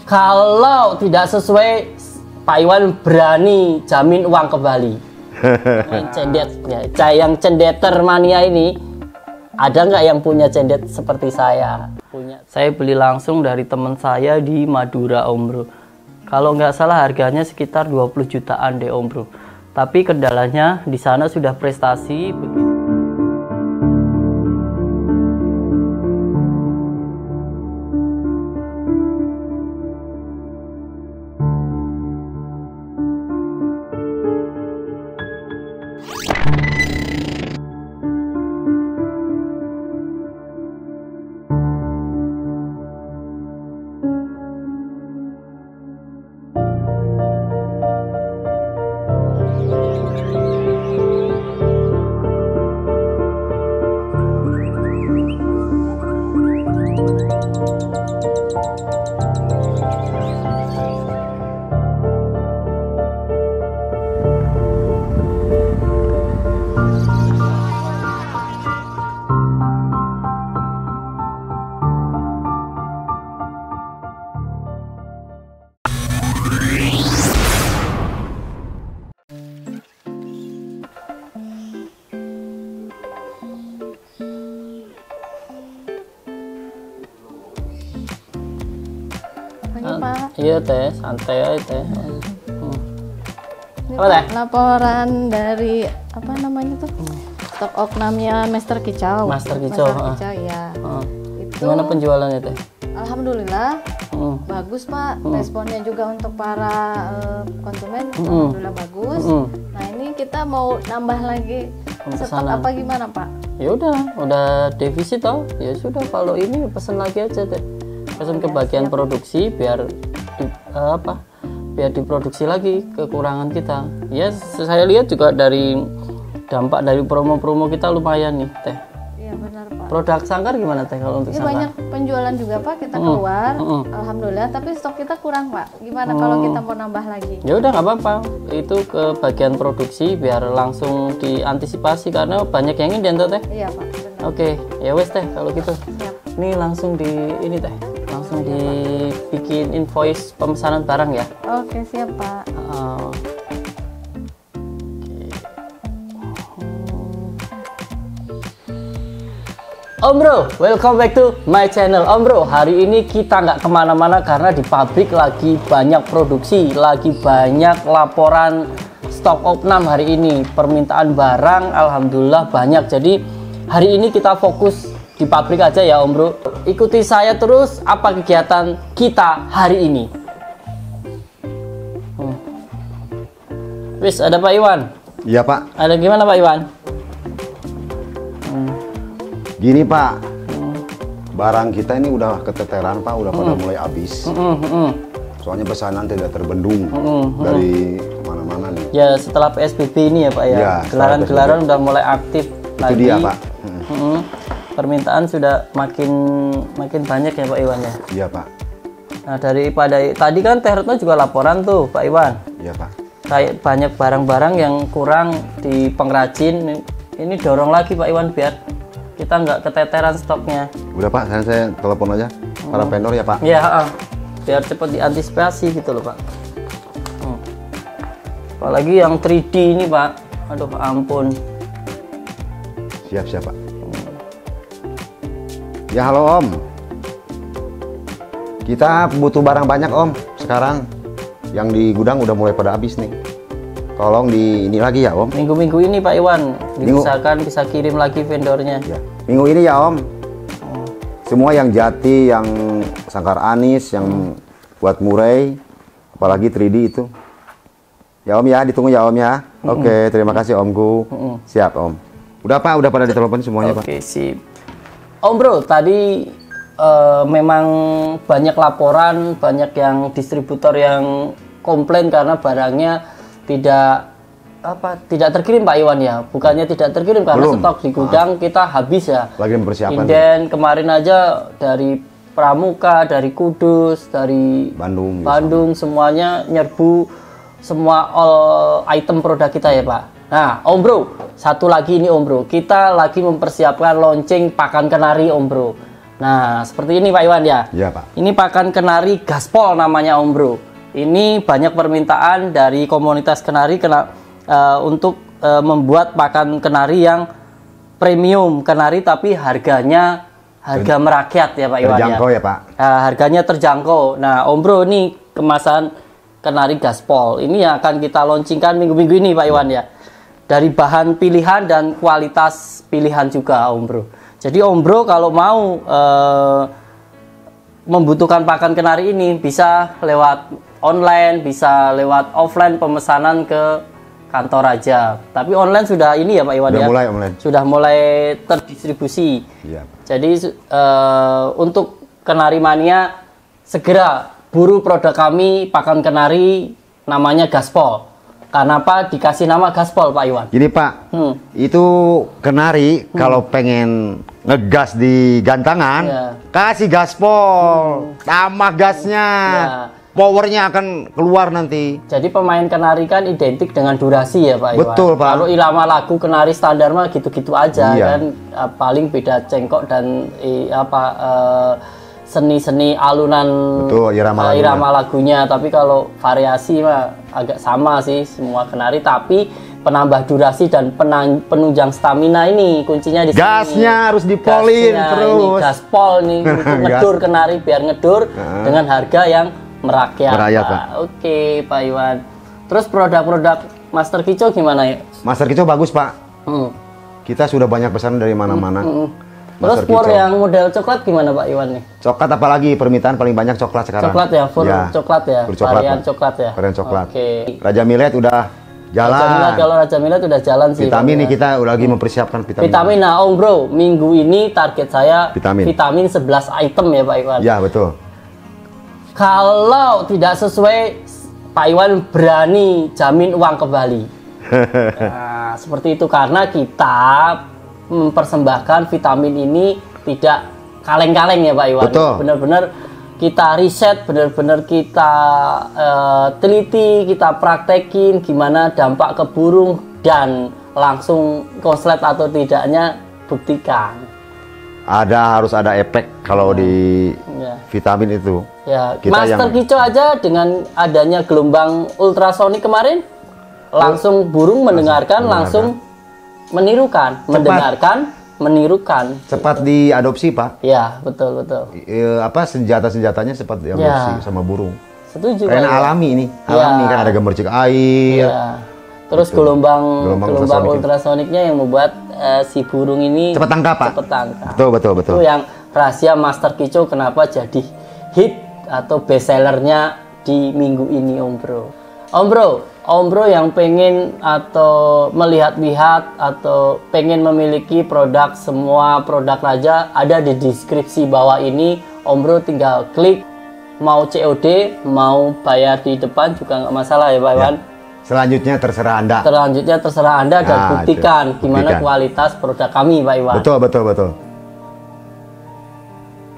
Kalau tidak sesuai, Pak Iwan berani jamin uang kembali. Cendet, ya, yang cendeter mania ini, ada nggak yang punya cendet seperti saya? Saya beli langsung dari teman saya di Madura, Om Bro. Kalau nggak salah harganya sekitar 20 jutaan deh, Om Bro. Tapi kendalanya di sana sudah prestasi. Pak. Iya teh, santai aja teh. Ini Apa teh? Laporan dari apa namanya tuh? Stok oknamnya Master Kicau. Master Kicau, ya. Itu Gimana penjualannya teh? Alhamdulillah bagus Pak. Responnya juga untuk para konsumen alhamdulillah bagus. Nah ini kita mau nambah lagi stok apa gimana Pak? Ya udah defisit toh. Ya sudah, kalau ini pesen lagi aja teh. Pesen ke bagian produksi biar biar diproduksi lagi kekurangan kita. Ya saya lihat juga dari dampak dari promo-promo kita lumayan nih teh. Iya benar Pak. Produk sangkar gimana teh kalau untuk Ini sangkar? banyak penjualan juga Pak, kita keluar alhamdulillah, tapi stok kita kurang Pak. Gimana kalau kita mau nambah lagi? Ya udah nggak apa-apa, itu ke bagian produksi biar langsung diantisipasi karena banyak yang ingin teh. Iya Pak, benar. Oke, ya wes teh kalau gitu. Siap. Ini langsung di ini teh. Langsung dibikin invoice pemesanan barang ya. Oke, siap Pak. Om Bro, welcome back to my channel. Om Bro, hari ini kita nggak kemana-mana karena di pabrik lagi banyak produksi, lagi banyak laporan stok opnam hari ini. Permintaan barang alhamdulillah banyak. Jadi hari ini kita fokus di pabrik aja ya Om Bro. Ikuti saya terus apa kegiatan kita hari ini. Wis, ada Pak Iwan? Iya Pak. Ada gimana Pak Iwan? Gini Pak, barang kita ini udah keteteran Pak, udah pada mulai habis. Soalnya pesanan tidak terbendung dari mana-mana nih. Ya setelah PSBB ini ya Pak ya, Ya, gelaran-gelaran udah mulai aktif Itu lagi. dia Pak. Permintaan sudah makin banyak ya Pak Iwan ya. Iya Pak. Nah daripada tadi kan Teh Retno juga laporan tuh Pak Iwan, Iya Pak. kayak banyak barang-barang yang kurang di pengrajin. Ini dorong lagi Pak Iwan biar kita nggak keteteran stoknya. Udah Pak, saya telepon aja para vendor ya Pak. Ya, biar cepat diantisipasi gitu loh Pak. Apalagi yang 3D ini Pak, aduh ampun. Siap Pak. Ya halo Om. Kita butuh barang banyak Om sekarang. Yang di gudang udah mulai pada habis nih. Tolong di ini lagi ya Om. Minggu-minggu ini Pak Iwan, diusahakan bisa kirim lagi vendornya. Ya. Minggu ini ya Om. Semua yang jati, yang sangkar anis, yang buat murai, apalagi 3D itu. Ya Om ya, ditunggu ya Om ya. Oke, terima kasih Omku. Siap Om. Udah Pak, udah pada ditelepon semuanya Pak. Oke, sip. Om Bro, tadi memang banyak laporan, banyak yang distributor yang komplain karena barangnya tidak terkirim Pak Iwan ya. Bukannya tidak terkirim karena Belum. stok di gudang kita habis ya. Lagi mempersiapkan. Inden kemarin aja dari Pramuka, dari Kudus, dari Bandung, semuanya nyerbu semua all item produk kita ya Pak. Nah Om Bro, satu lagi ini Om Bro, kita lagi mempersiapkan launching pakan kenari Om Bro. Nah, seperti ini Pak Iwan ya. Iya, Pak. Ini pakan kenari gaspol namanya Om Bro. Ini banyak permintaan dari komunitas kenari untuk membuat pakan kenari yang premium kenari tapi harga merakyat ya Pak Iwan. Terjangkau ya Pak. Harganya terjangkau. Nah Om Bro, ini kemasan kenari gaspol ini yang akan kita launchingkan minggu-minggu ini Pak Iwan ya. Dari bahan pilihan dan kualitas pilihan juga Om Bro. Jadi Om Bro kalau mau membutuhkan pakan kenari ini bisa lewat online, bisa lewat offline pemesanan ke kantor aja. Tapi online sudah ini ya Pak Iwan ya. Mulai online. Sudah mulai terdistribusi. Iya. Jadi untuk kenari mania segera buru produk kami pakan kenari namanya gaspol. Kenapa dikasih nama gaspol Pak Iwan? Gini Pak, itu kenari kalau pengen ngegas di gantangan, kasih gaspol, tambah gasnya, powernya akan keluar nanti. Jadi pemain kenari kan identik dengan durasi ya Pak Iwan? Betul Pak. Kalau irama lagu kenari standar mah gitu-gitu aja kan, paling beda cengkok dan seni-seni alunan. Betul, irama lagunya. Tapi kalau variasi mah agak sama sih semua kenari, tapi penambah durasi dan penunjang stamina ini kuncinya di sini. Gasnya harus dipolin terus. Ini gaspol nih untuk ngedur kenari biar ngedur dengan harga yang merakyat Pak. Oke Pak Iwan. Terus produk-produk Master Kico gimana ya? Master Kico bagus Pak. Kita sudah banyak pesanan dari mana-mana. Terus pur yang model coklat gimana Pak Iwan nih? Coklat apalagi permintaan paling banyak coklat sekarang. Coklat ya, coklat ya, varian coklat ya. Varian coklat. Oke. Raja Millet udah jalan. Kalau Raja Millet udah jalan sih. Vitamin nih kita lagi mempersiapkan vitamin. Vitamin, nah Om Bro, minggu ini target saya vitamin 11 item ya Pak Iwan. Ya betul. Kalau tidak sesuai, Pak Iwan berani jamin uang kembali. Nah, seperti itu karena kita mempersembahkan vitamin ini tidak kaleng-kaleng ya Pak Iwan. Betul. Benar-benar kita riset, benar-benar kita teliti, kita praktekin gimana dampak ke burung dan langsung konslet atau tidaknya buktikan. Harus ada efek kalau di vitamin itu. Ya, Master Kico aja dengan adanya gelombang ultrasonik kemarin langsung burung mendengarkan, langsung menirukan, mendengarkan, menirukan. Cepat diadopsi Pak. Ya betul. Senjatanya cepat diadopsi sama burung. Setuju. Karena alami ini, alami kan ada gemercik air. Terus gelombang ultrasoniknya yang membuat si burung ini cepat tangkap Pak. Cepat tangkap. Betul. Itu yang rahasia Master Kico kenapa jadi hit atau bestsellernya di minggu ini Om Bro. Om Bro yang pengen atau melihat-lihat atau pengen memiliki produk, semua produk Raja ada di deskripsi bawah ini. Om Bro tinggal klik, mau COD, mau bayar di depan juga nggak masalah ya Pak Iwan. Selanjutnya terserah Anda. Dan buktikan gimana kualitas produk kami Pak Iwan. Betul.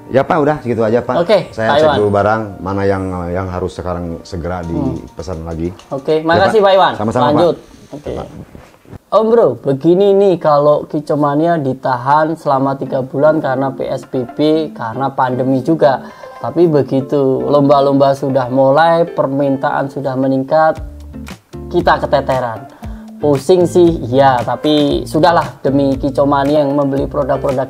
Ya Pak, udah segitu aja Pak. Oke, saya cek dulu barang mana yang harus sekarang segera dipesan lagi. Oke, makasih Pak Iwan. Sama-sama lanjut. Pak. Oke. Om Bro, begini nih kalau Kicomania ditahan selama 3 bulan karena PSBB, karena pandemi juga. Tapi begitu lomba-lomba sudah mulai, permintaan sudah meningkat, kita keteteran. Pusing sih, ya, tapi sudahlah demi Kicomania yang membeli produk-produk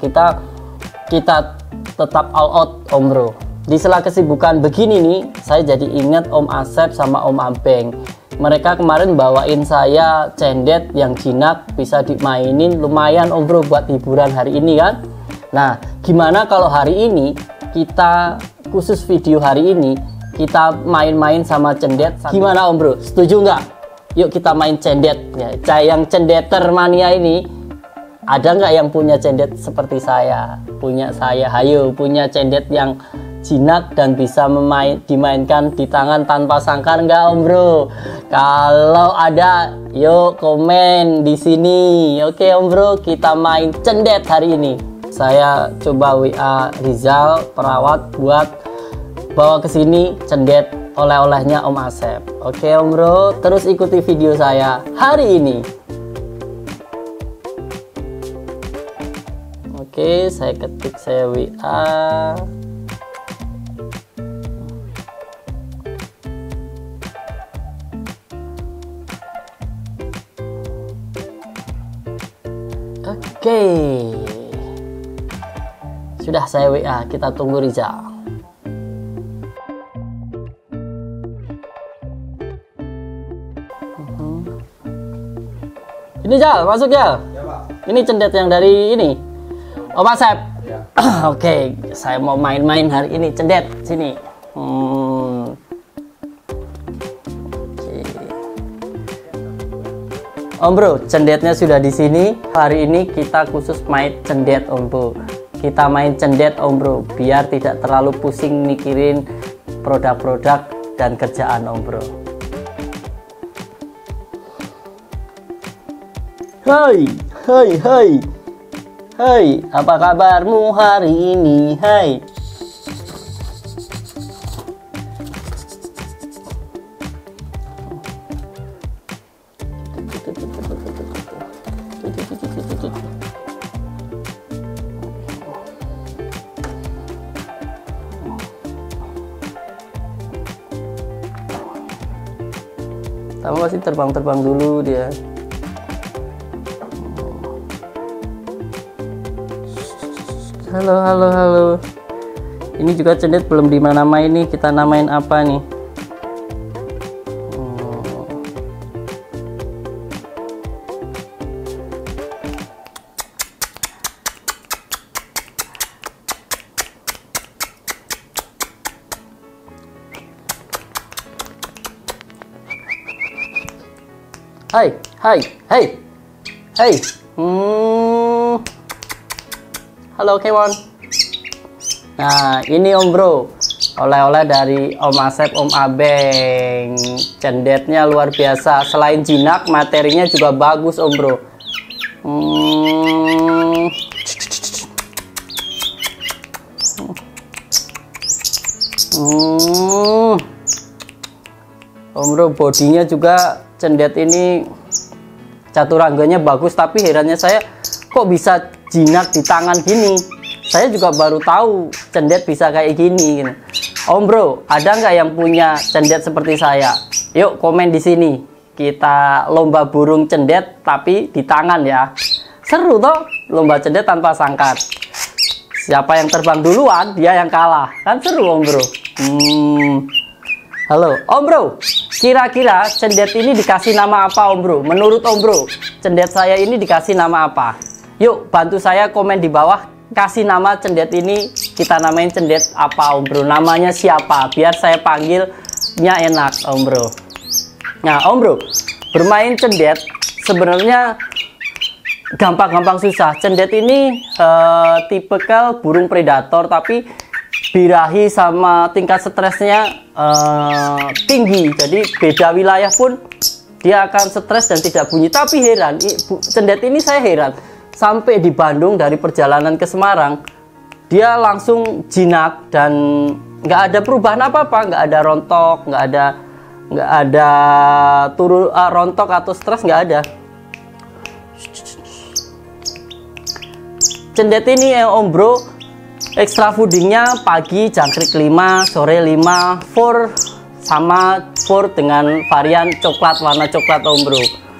kita tetap all out Om Bro. Di sela kesibukan begini nih, saya jadi ingat Om Asep sama Om Ambeng. Mereka kemarin bawain saya cendet yang jinak, bisa dimainin lumayan Om Bro buat hiburan hari ini kan. Nah, gimana kalau hari ini kita khusus video hari ini kita main-main sama cendet? Gimana Om Bro? Setuju nggak? Yuk kita main cendet ya. Yang cendeter mania ini ada nggak yang punya cendet seperti saya? Punya saya, hayo punya cendet yang jinak dan bisa dimainkan di tangan tanpa sangkar nggak Om Bro? Kalau ada, yuk komen di sini. Oke Om Bro, kita main cendet hari ini. Saya coba WA Rizal perawat buat bawa ke sini cendet oleh-olehnya Om Asep. Oke Om Bro, terus ikuti video saya hari ini. Oke, saya ketik, saya WA. Oke, sudah saya WA, kita tunggu Rizal. Ini Jal, masuk Jal. Ya, Pak. Ini cendet yang dari ini. Om Asep. Ya. Oke, saya mau main-main hari ini, cendet sini. Oke. Om Bro, cendetnya sudah di sini. Hari ini kita khusus main cendet Om Bro. Kita main cendet Om Bro, biar tidak terlalu pusing mikirin produk-produk dan kerjaan Om Bro. Hai, hai, hai, hai, apa kabarmu hari ini? Hai. Kamu masih terbang-terbang dulu dia. Halo, halo, halo. Ini juga cendet belum dinamain nih. Kita namain apa nih? Hai, hai, hai, hai. Halo Kewon. Nah, ini Om Bro, oleh-oleh dari Om Asep, Om Abeng. Cendetnya luar biasa. Selain jinak, materinya juga bagus Om Bro. Om Bro, bodinya juga cendet ini caturangganya bagus, tapi herannya saya kok bisa jinak di tangan gini. Saya juga baru tahu cendet bisa kayak gini. Om Bro, ada nggak yang punya cendet seperti saya? Yuk komen di sini. Kita lomba burung cendet tapi di tangan ya. Seru toh, lomba cendet tanpa sangkar. Siapa yang terbang duluan dia yang kalah. Kan seru Om Bro. Halo Om Bro, kira-kira cendet ini dikasih nama apa Om Bro? Menurut Om Bro, cendet saya ini dikasih nama apa? Yuk bantu saya komen di bawah, kasih nama cendet ini, kita namain cendet apa Om Bro? Namanya siapa? Biar saya panggilnya enak Om Bro. Nah Om Bro, bermain cendet sebenarnya gampang-gampang susah. Cendet ini tipikal burung predator, tapi birahi sama tingkat stresnya tinggi. Jadi beda wilayah pun dia akan stres dan tidak bunyi. Tapi heran, cendet ini saya heran. Sampai di Bandung dari perjalanan ke Semarang, dia langsung jinak dan nggak ada perubahan apa-apa, nggak ada rontok, nggak ada turun rontok atau stres, nggak ada. Cendet ini Om Bro, extra foodingnya pagi jangkrik 5, sore 5, fur sama fur dengan varian coklat, warna coklat Om Bro.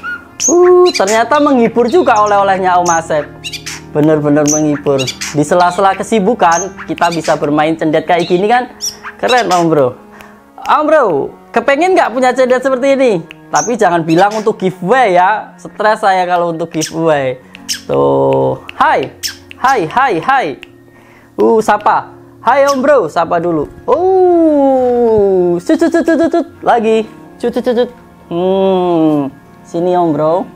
Ternyata menghibur juga oleh-olehnya Om Asep. Bener-bener menghibur. Di sela-sela kesibukan kita bisa bermain cendet kayak gini kan, keren Om Bro. Om Bro, kepengen nggak punya cendet seperti ini? Tapi jangan bilang untuk giveaway ya. Stres saya kalau untuk giveaway. Tuh, hai, hai, hai, hai. Sapa. Hai Om Bro, sapa dulu. Lagi. Sini Om Bro.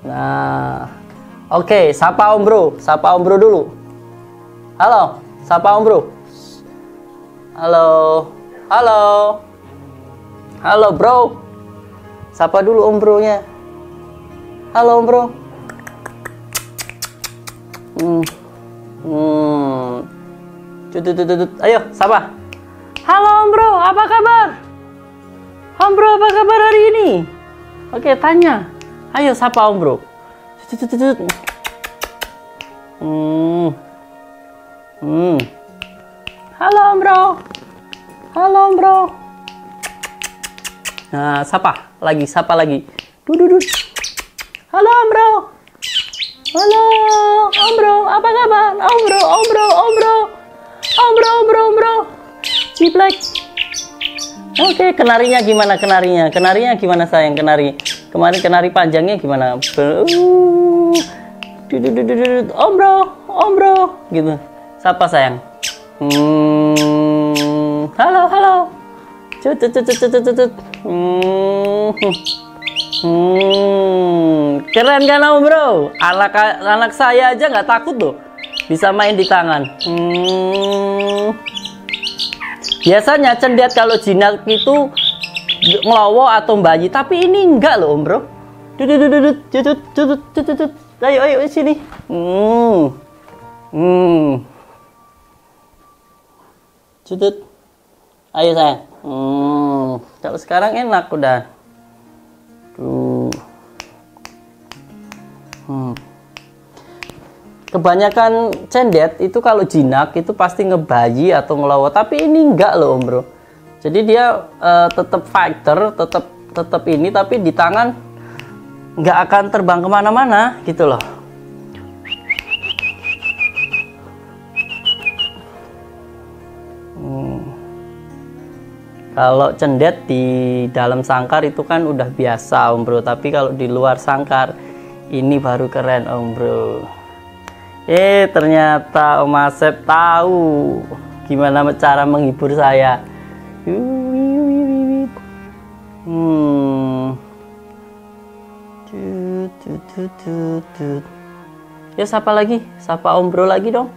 Nah. Oke, sapa Om Bro. Sapa Om Bro dulu. Halo, sapa Om Bro. Halo. Halo. Halo Bro. Sapa dulu Om Bro-nya. Halo Om Bro. Ayo, sapa. Halo Om Bro, apa kabar? Om Bro, apa kabar hari ini? Oke, tanya. Ayo, sapa Om Bro. Halo Om Bro. Halo Om Bro. Nah, sapa lagi. Dudut. Halo Om Bro. Halo Om Bro, apa kabar? Om Bro. Ciplek. Oke, kenarinya gimana kenarinya? Kenarinya gimana sayang kenari? Kemarin kenari panjangnya gimana? Om Bro, gitu. Sapa sayang? Halo. Cut. Keren kan Om Bro? Anak saya aja nggak takut loh, bisa main di tangan. Biasanya cendet kalau jinak itu ngelowo atau bayi, tapi ini enggak loh Om Bro. Dudut. Ayo sini. Cutut. Ayo sayang. Kalau sekarang enak udah. Kebanyakan cendet itu kalau jinak itu pasti ngebayi atau ngelowo, tapi ini enggak loh Om Bro. Jadi dia tetap fighter, tetap ini, tapi di tangan nggak akan terbang kemana-mana gitu loh. Kalau cendet di dalam sangkar itu kan udah biasa Om Bro, tapi kalau di luar sangkar ini baru keren Om Bro. Ternyata Om Asep tahu gimana cara menghibur saya. Ya sapa lagi, sapa Om Bro lagi dong.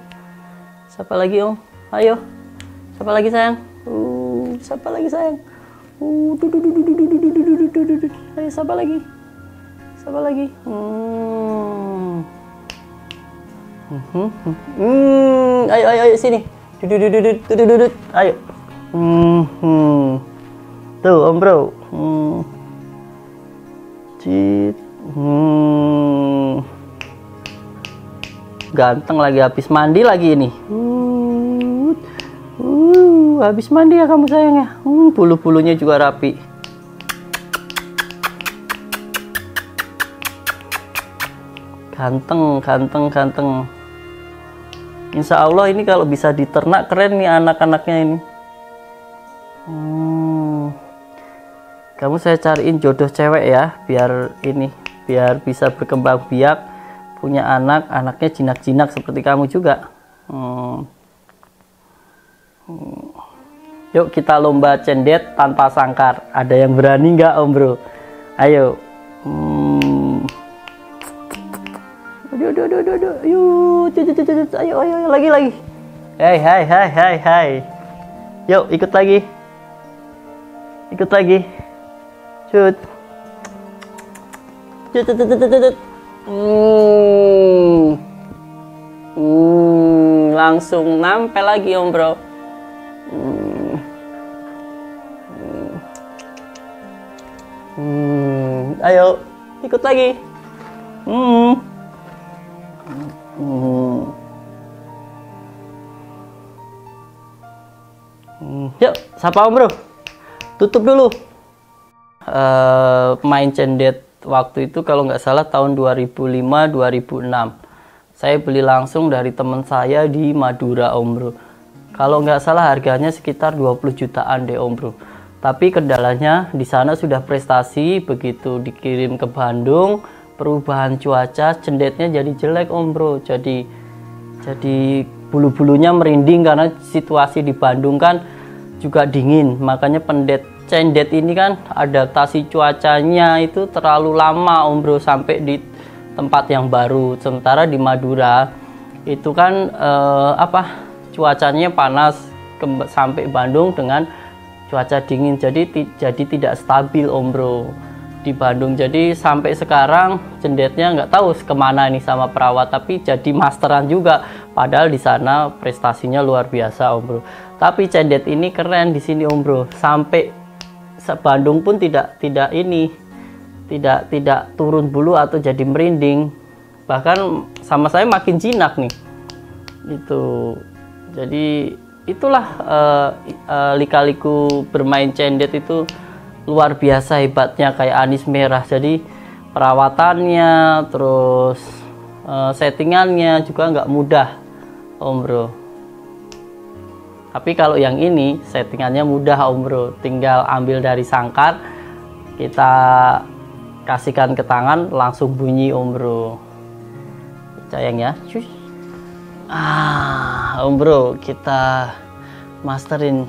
Sapa lagi Om, ayo. Sapa lagi sayang. Sapa lagi sayang. Ayo sapa lagi. Ayo sini. Ayo. Tuh Om Bro. Ganteng lagi, habis mandi lagi ini. Habis mandi ya kamu sayang ya. Bulu-bulunya juga rapi. Ganteng. Insya Allah ini kalau bisa diternak keren nih anak-anaknya ini. Kamu saya cariin jodoh cewek ya, biar bisa berkembang biak, punya anaknya jinak-jinak seperti kamu juga. Yuk kita lomba cendet tanpa sangkar. Ada yang berani nggak Om Bro? Ayo. Ayo lagi. Hai. Yuk ikut lagi. Cut. Langsung nampel lagi Om Bro. Ayo ikut lagi. Yuk sapa Om Bro. Tutup dulu. Main cendet waktu itu kalau nggak salah tahun 2005-2006. Saya beli langsung dari teman saya di Madura Om Bro. Kalau nggak salah harganya sekitar 20 jutaan deh Om Bro. Tapi kendalanya di sana sudah prestasi, begitu dikirim ke Bandung, perubahan cuaca, cendetnya jadi jelek Om Bro. Jadi bulu-bulunya merinding karena situasi di Bandung kan juga dingin. Makanya cendet ini kan adaptasi cuacanya itu terlalu lama Om Bro sampai di tempat yang baru. Sementara di Madura itu kan cuacanya panas sampai Bandung dengan cuaca dingin, jadi tidak stabil Om Bro di Bandung. Jadi sampai sekarang cendetnya nggak tahu kemana ini sama perawat, tapi jadi masteran juga, padahal di sana prestasinya luar biasa Om Bro. Tapi cendet ini keren di sini Om Bro, sampai Bandung pun tidak turun bulu atau jadi merinding. bahkan sama saya makin jinak nih itu. Jadi itulah lika-liku bermain cendet itu luar biasa hebatnya, kayak anis merah. Jadi perawatannya terus settingannya juga nggak mudah Om Bro. Tapi kalau yang ini settingannya mudah Om Bro, tinggal ambil dari sangkar, kita kasihkan ke tangan, langsung bunyi Om Bro. Sayang ya. Om Bro, kita masterin.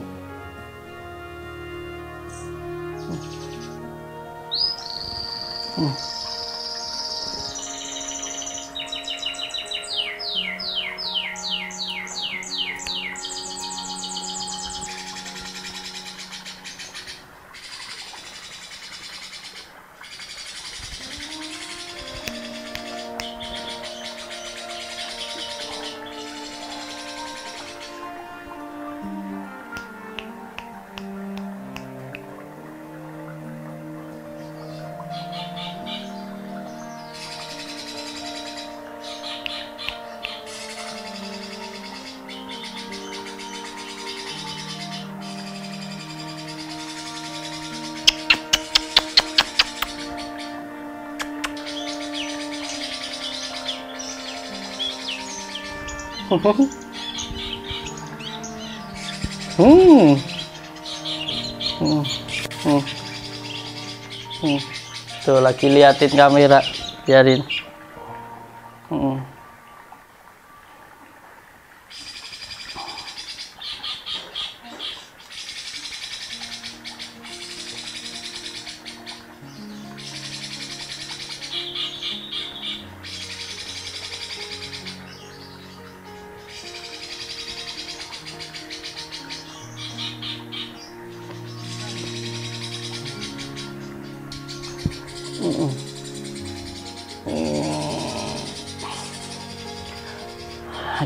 Tuh lagi liatin kamera, biarin.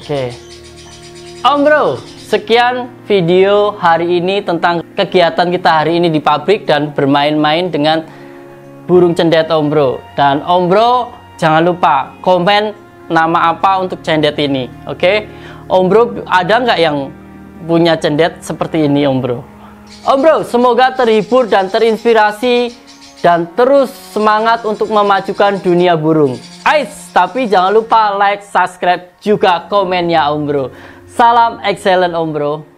Oke. Om Bro, sekian video hari ini tentang kegiatan kita hari ini di pabrik dan bermain-main dengan burung cendet Om Bro. Dan Om Bro jangan lupa komen nama apa untuk cendet ini, oke? Om Bro, ada nggak yang punya cendet seperti ini Om Bro? Om Bro, semoga terhibur dan terinspirasi dan terus semangat untuk memajukan dunia burung. Ais, tapi jangan lupa like, subscribe, juga komen ya Om Bro. Salam excellent Om Bro.